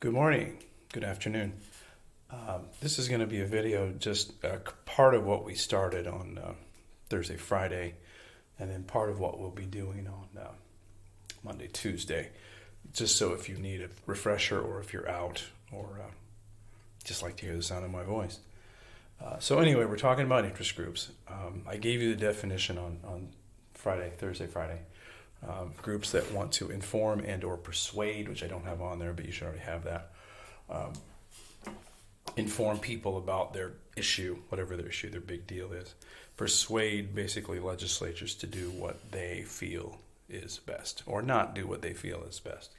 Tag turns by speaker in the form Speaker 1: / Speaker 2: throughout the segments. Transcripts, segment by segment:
Speaker 1: Good morning, good afternoon. This is going to be a video, just part of what we started on Thursday, Friday, and then part of what we'll be doing on Monday, Tuesday. Just so if you need a refresher or if you're out or just like to hear the sound of my voice. So anyway, we're talking about interest groups. I gave you the definition on Thursday, Friday. Groups that want to inform and or persuade, which I don't have on there, but you should already have that. Inform people about their issue, whatever their issue, their big deal is. Persuade basically legislatures to do what they feel is best, or not do what they feel is best.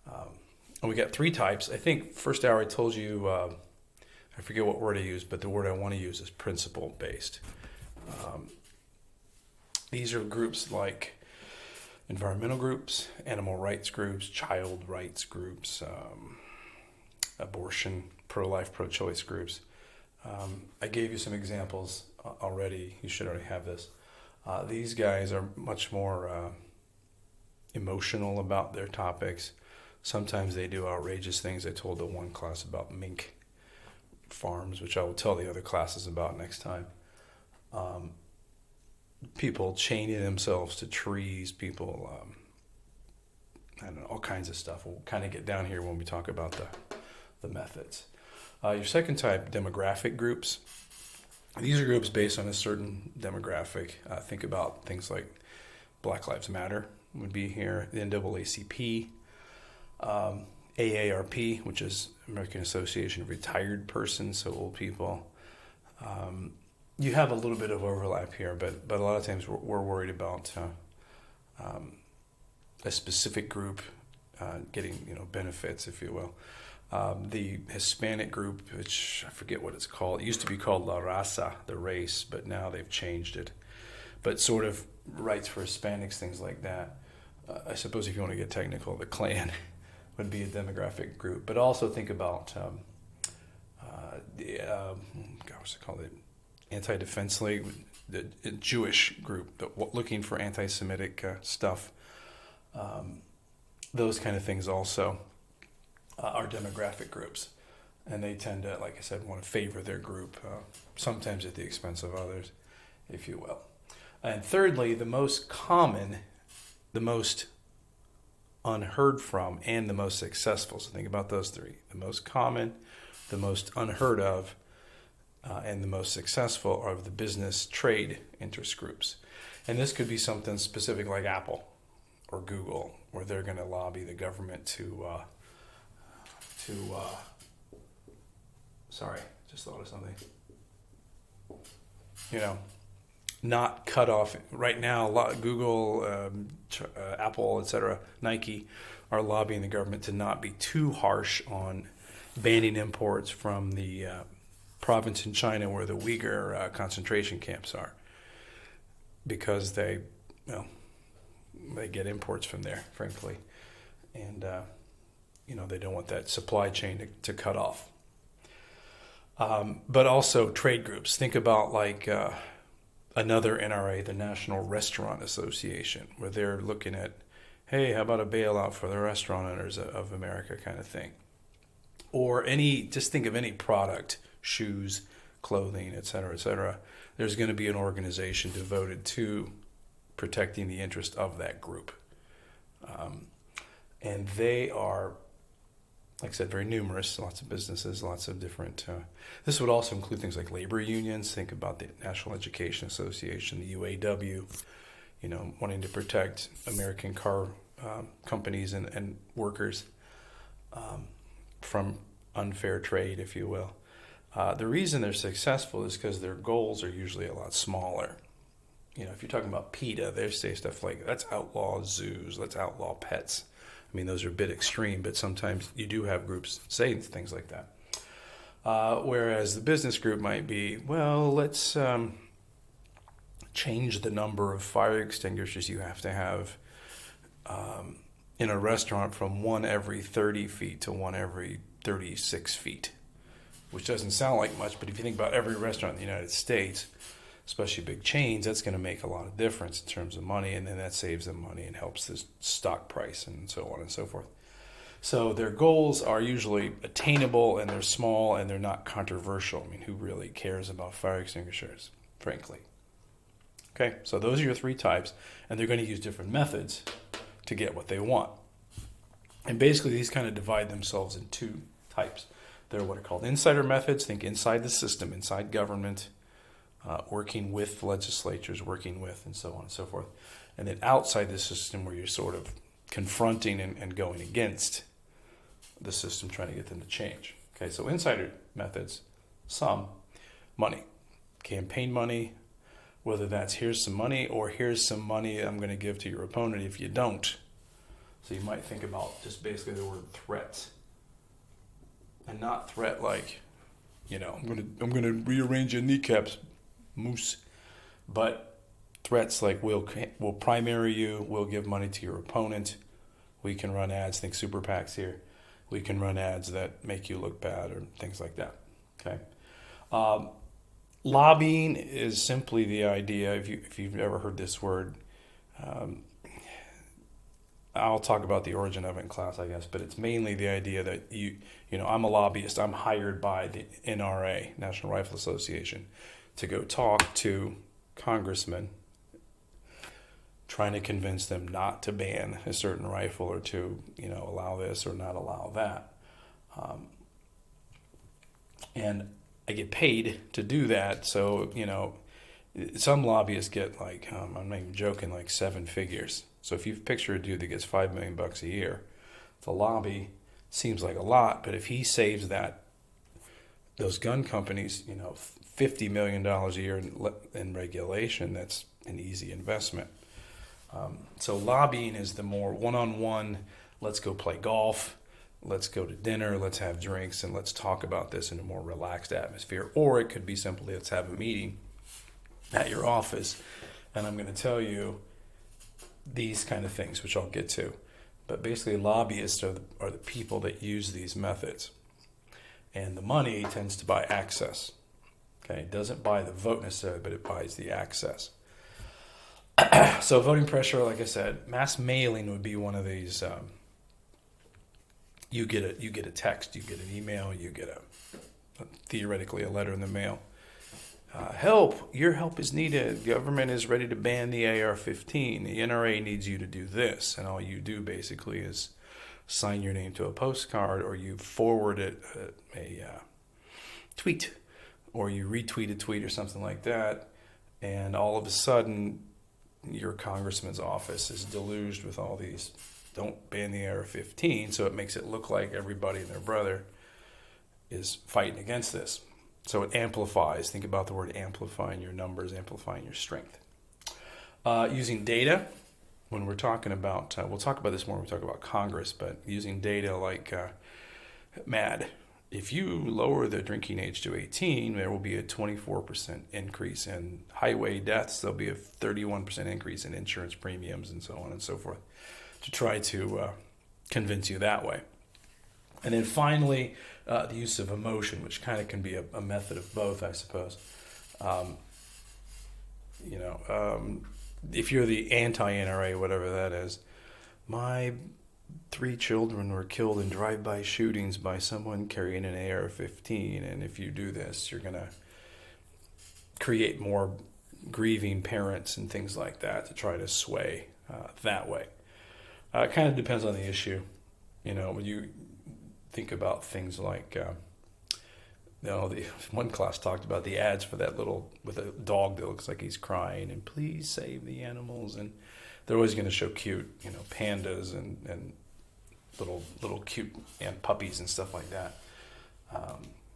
Speaker 1: And we got three types. I think first hour I told you, I forget what word I used, but the word I want to use is principle-based. These are groups like environmental groups, animal rights groups, child rights groups, abortion, pro-life, pro-choice groups. I gave you some examples already. You should already have this. These guys are much more emotional about their topics. Sometimes they do outrageous things. I told the one class about mink farms, which I will tell the other classes about next time. People chaining themselves to trees, people, I don't know, all kinds of stuff. We'll kind of get down here when we talk about the methods. Your second type, demographic groups. These are groups based on a certain demographic. Think about things like Black Lives Matter would be here, the NAACP, AARP, which is American Association of Retired Persons, so old people. You have a little bit of overlap here, but a lot of times we're worried about a specific group getting benefits, if you will. The Hispanic group, which I forget what it's called, it used to be called La Raza, the race, but now they've changed it. But sort of rights for Hispanics, things like that. I suppose if you want to get technical, the Klan would be a demographic group. But also think about what's it called? Anti-Defense League, the Jewish group, looking for anti-Semitic stuff. Those kind of things also are demographic groups. And they tend to, like I said, want to favor their group, sometimes at the expense of others, if you will. And thirdly, the most common, the most unheard from, and the most successful. So think about those three. The most common, the most unheard of, and the most successful are the business trade interest groups. And this could be something specific like Apple or Google, where they're going to lobby the government sorry, just thought of something. Not cut off. Right now, Google, Apple, etc., Nike are lobbying the government to not be too harsh on banning imports from the province in China where the Uyghur concentration camps are, because they get imports from there, frankly, and they don't want that supply chain to cut off. But also trade groups. Think about like another NRA, the National Restaurant Association, where they're looking at, hey, how about a bailout for the restaurant owners of America, kind of thing. Or just think of any product, shoes, clothing, et cetera, there's going to be an organization devoted to protecting the interest of that group. And they are, like I said, very numerous, lots of businesses, lots of different... this would also include things like labor unions. Think about the National Education Association, the UAW, wanting to protect American car companies and workers from unfair trade, if you will. The reason they're successful is because their goals are usually a lot smaller. If you're talking about PETA, they say stuff like, let's outlaw zoos, let's outlaw pets. I mean, those are a bit extreme, but sometimes you do have groups say things like that. Whereas the business group might be, well, let's change the number of fire extinguishers you have to have in a restaurant from one every 30 feet to one every 36 feet. Which doesn't sound like much, but if you think about every restaurant in the United States, especially big chains, that's going to make a lot of difference in terms of money, and then that saves them money and helps the stock price and so on and so forth. So their goals are usually attainable, and they're small, and they're not controversial. I mean, who really cares about fire extinguishers, frankly? Okay, so those are your three types, and they're going to use different methods to get what they want. And basically, these kind of divide themselves in two types. They're what are called insider methods. Think inside the system, inside government, working with legislatures, working with, and so on and so forth. And then outside the system, where you're sort of confronting and going against the system, trying to get them to change. Okay, so insider methods, some money, campaign money, whether that's here's some money or here's some money I'm going to give to your opponent if you don't. So you might think about just basically the word threat, and not threat like, I'm gonna rearrange your kneecaps, moose, but threats like we'll primary you, we'll give money to your opponent, we can run ads, think super PACs here, we can run ads that make you look bad or things like that. Okay. Lobbying is simply the idea, if you've ever heard this word, I'll talk about the origin of it in class, I guess, but it's mainly the idea that I'm a lobbyist. I'm hired by the NRA, National Rifle Association, to go talk to congressmen, trying to convince them not to ban a certain rifle or to, allow this or not allow that. And I get paid to do that. So, some lobbyists get like, I'm not even joking, like 7 figures. So if you picture a dude that gets $5 million a year, the lobby seems like a lot, but if he saves those gun companies, $50 million a year in regulation, that's an easy investment. So lobbying is the more one-on-one, let's go play golf, let's go to dinner, let's have drinks, and let's talk about this in a more relaxed atmosphere. Or it could be simply, let's have a meeting at your office, and I'm going to tell you these kind of things, which I'll get to. But basically, lobbyists are the people that use these methods. And the money tends to buy access. Okay, it doesn't buy the vote necessarily, but it buys the access. So voting pressure, like I said, mass mailing would be one of these. You get a text, you get an email, you get theoretically a letter in the mail. Help, your help is needed. Government is ready to ban the AR-15. The NRA needs you to do this. And all you do basically is sign your name to a postcard, or you forward it a tweet, or you retweet a tweet or something like that. And all of a sudden, your congressman's office is deluged with all these, don't ban the AR-15. So it makes it look like everybody and their brother is fighting against this. So it amplifies. Think about the word amplifying your numbers, amplifying your strength. Using data, when we're talking about, we'll talk about this more when we talk about Congress, but using data like MAD. If you lower the drinking age to 18, there will be a 24% increase in highway deaths. There'll be a 31% increase in insurance premiums and so on and so forth, to try to convince you that way. And then finally, the use of emotion, which kind of can be a method of both, I suppose. If you're the anti-NRA, whatever that is, my 3 children were killed in drive-by shootings by someone carrying an AR-15, and if you do this, you're going to create more grieving parents and things like that to try to sway that way. It kind of depends on the issue. When you think about things like, the one class talked about the ads for that little, with a dog that looks like he's crying, and please save the animals, and they're always going to show cute, pandas and little cute and puppies and stuff like that.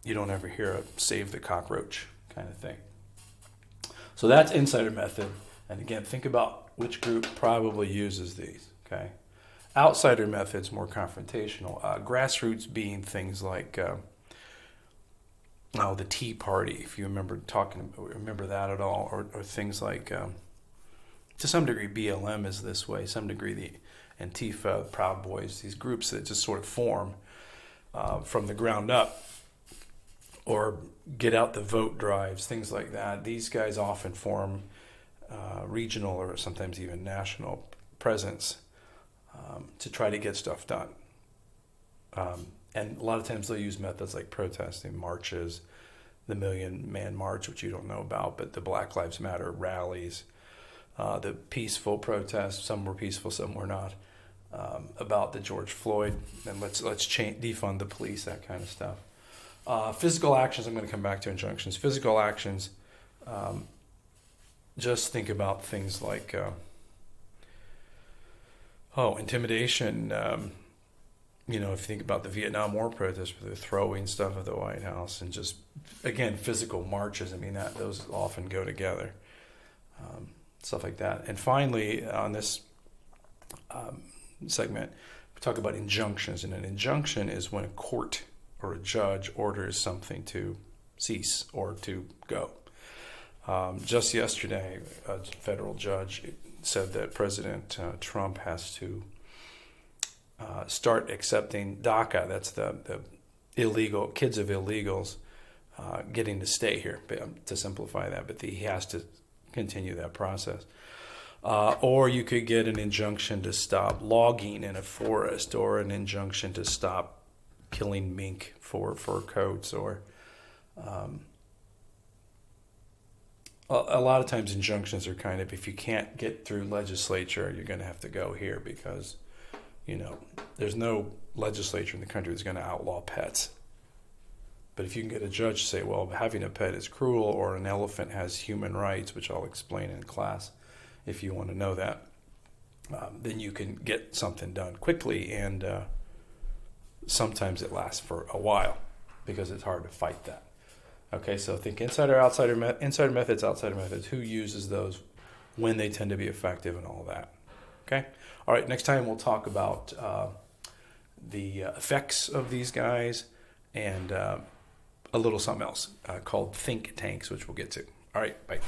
Speaker 1: You don't ever hear a save the cockroach kind of thing. So that's insider method. And again, think about which group probably uses these, okay? Outsider methods, more confrontational. Grassroots being things like the Tea Party, if you remember that at all, or things like, to some degree, BLM is this way. Some degree, the Antifa, Proud Boys, these groups that just sort of form from the ground up, or get out the vote drives, things like that. These guys often form regional or sometimes even national presence to try to get stuff done. And a lot of times they'll use methods like protesting, marches, the Million Man March, which you don't know about, but the Black Lives Matter rallies, the peaceful protests. Some were peaceful, some were not. About the George Floyd, and let's defund the police, that kind of stuff. Physical actions, I'm going to come back to injunctions. Physical actions, just think about things like, intimidation. If you think about the Vietnam War protests, where they're throwing stuff at the White House, and just, again, physical marches. I mean, those often go together. Stuff like that. And finally, on this segment, we talk about injunctions. And an injunction is when a court or a judge orders something to cease or to go. Just yesterday, a federal judge said that President Trump has to start accepting DACA. That's the illegal kids of illegals getting to stay here, to simplify that. But he has to continue that process. Or you could get an injunction to stop logging in a forest, or an injunction to stop killing mink for fur coats, or a lot of times injunctions are kind of, if you can't get through legislature, you're going to have to go here, because there's no legislature in the country that's going to outlaw pets. But if you can get a judge to say, well, having a pet is cruel, or an elephant has human rights, which I'll explain in class if you want to know that, then you can get something done quickly, and sometimes it lasts for a while because it's hard to fight that. Okay, so think insider methods, outsider methods, who uses those, when they tend to be effective, and all that. Okay? All right, next time we'll talk about the effects of these guys, and a little something else called think tanks, which we'll get to. All right, bye.